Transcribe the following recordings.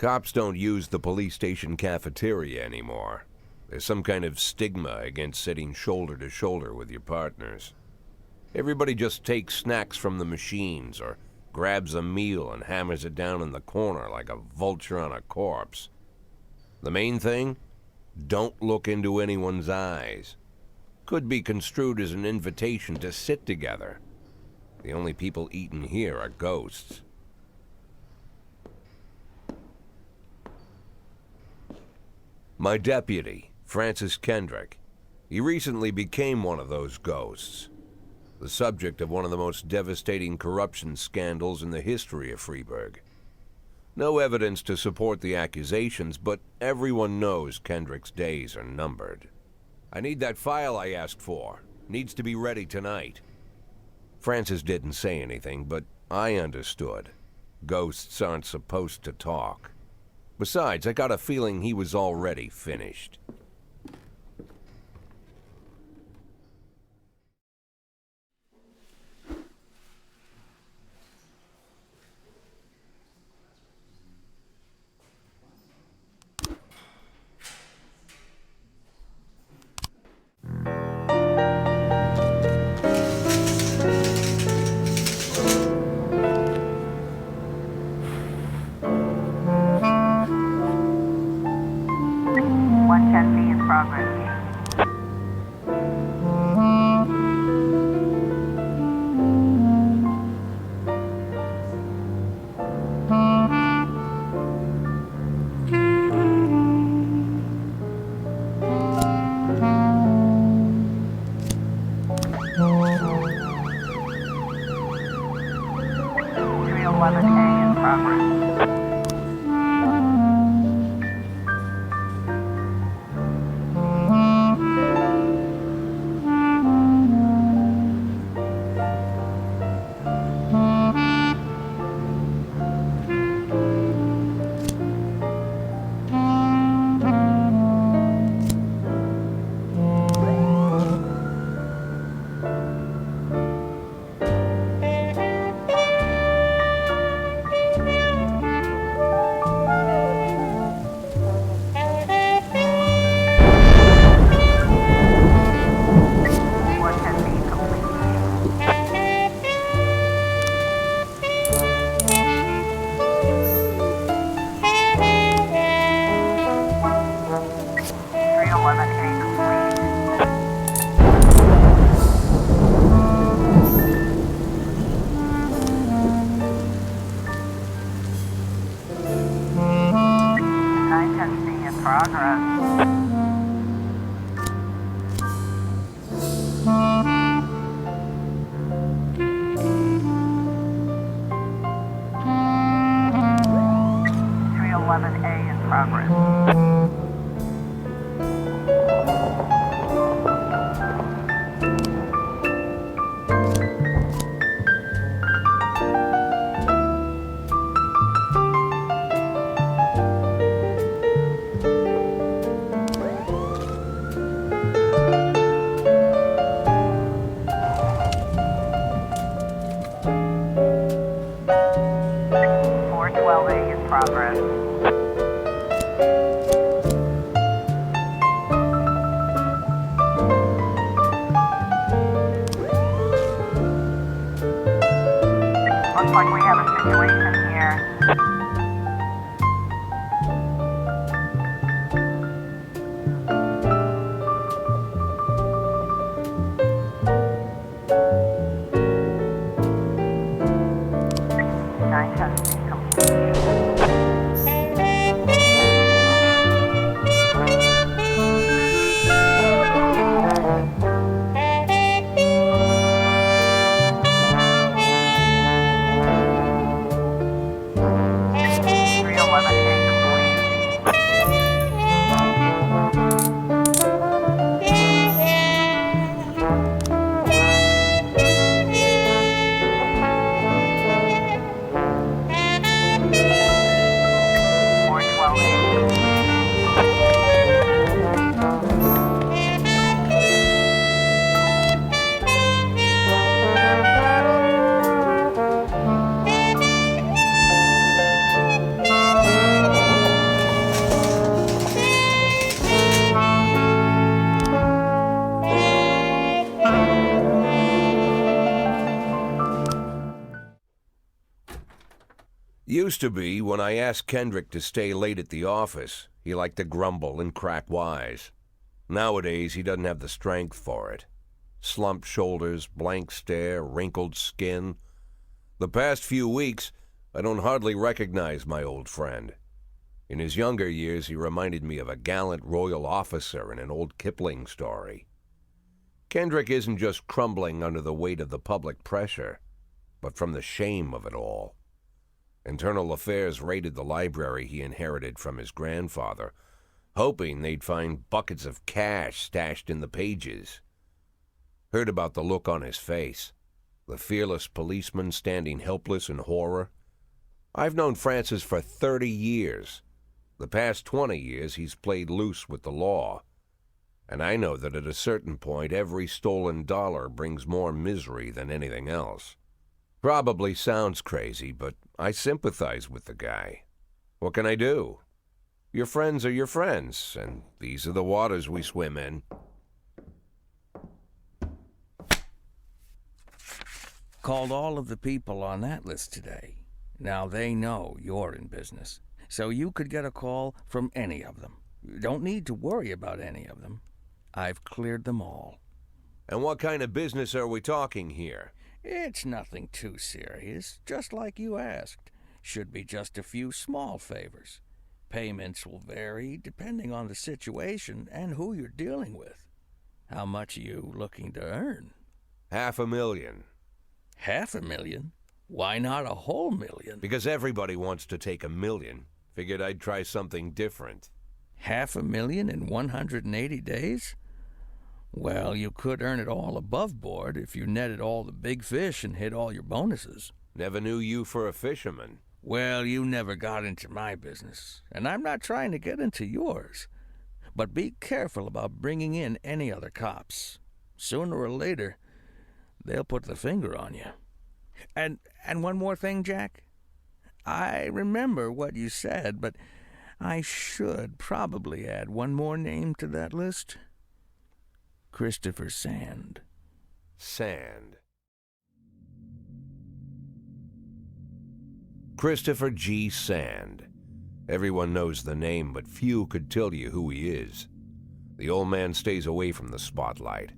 Cops don't use the police station cafeteria anymore. There's some kind of stigma against sitting shoulder to shoulder with your partners. Everybody just takes snacks from the machines or grabs a meal and hammers it down in the corner like a vulture on a corpse. The main thing? Don't look into anyone's eyes. Could be construed as an invitation to sit together. The only people eating here are ghosts. My deputy, Francis Kendrick. He recently became one of those ghosts. The subject of one of the most devastating corruption scandals in the history of Freeburg. No evidence to support the accusations, but everyone knows Kendrick's days are numbered. I need that file I asked for. Needs to be ready tonight. Francis didn't say anything, but I understood. Ghosts aren't supposed to talk. Besides, I got a feeling he was already finished. Used to be, when I asked Kendrick to stay late at the office, he liked to grumble and crack wise. Nowadays, he doesn't have the strength for it. Slumped shoulders, blank stare, wrinkled skin. The past few weeks, I don't hardly recognize my old friend. In his younger years, he reminded me of a gallant royal officer in an old Kipling story. Kendrick isn't just crumbling under the weight of the public pressure, but from the shame of it all. Internal Affairs raided the library he inherited from his grandfather, hoping they'd find buckets of cash stashed in the pages. Heard about the look on his face, the fearless policeman standing helpless in horror. I've known Francis for 30 years. The past 20 years he's played loose with the law. And I know that at a certain point every stolen dollar brings more misery than anything else. Probably sounds crazy, but I sympathize with the guy. What can I do? Your friends are your friends, and these are the waters we swim in. Called all of the people on that list today. Now they know you're in business, so you could get a call from any of them. You don't need to worry about any of them. I've cleared them all. And what kind of business are we talking here? It's nothing too serious, just like you asked. Should be just a few small favors. Payments will vary depending on the situation and who you're dealing with. How much are you looking to earn? $500,000. $500,000? Why not a whole million? Because everybody wants to take $1 million. Figured I'd try something different. $500,000 in 180 days? Well, you could earn it all above board if you netted all the big fish and hit all your bonuses. Never knew you for a fisherman. Well, you never got into my business, and I'm not trying to get into yours. But be careful about bringing in any other cops. Sooner or later, they'll put the finger on you. And one more thing, Jack. I remember what you said, but I should probably add one more name to that list. Christopher Sand. Sand. Christopher G. Sand. Everyone knows the name, but few could tell you who he is. The old man stays away from the spotlight.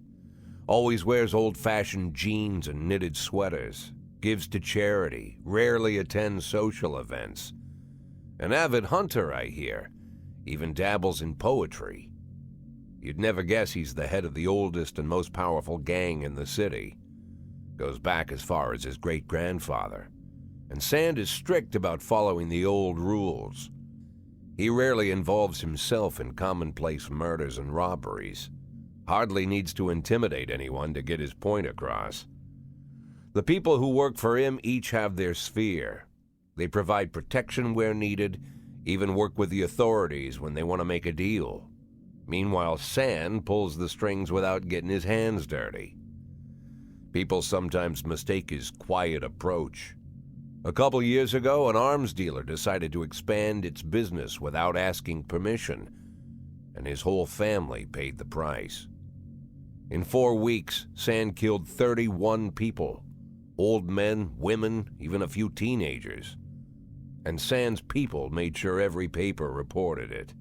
Always wears old-fashioned jeans and knitted sweaters. Gives to charity. Rarely attends social events. An avid hunter, I hear. Even dabbles in poetry. You'd never guess he's the head of the oldest and most powerful gang in the city. Goes back as far as his great-grandfather. And Sand is strict about following the old rules. He rarely involves himself in commonplace murders and robberies. Hardly needs to intimidate anyone to get his point across. The people who work for him each have their sphere. They provide protection where needed, even work with the authorities when they want to make a deal. Meanwhile, Sand pulls the strings without getting his hands dirty. People sometimes mistake his quiet approach. A couple years ago, an arms dealer decided to expand its business without asking permission, and his whole family paid the price. In 4 weeks, Sand killed 31 people. Old men, women, even a few teenagers. And Sand's people made sure every paper reported it.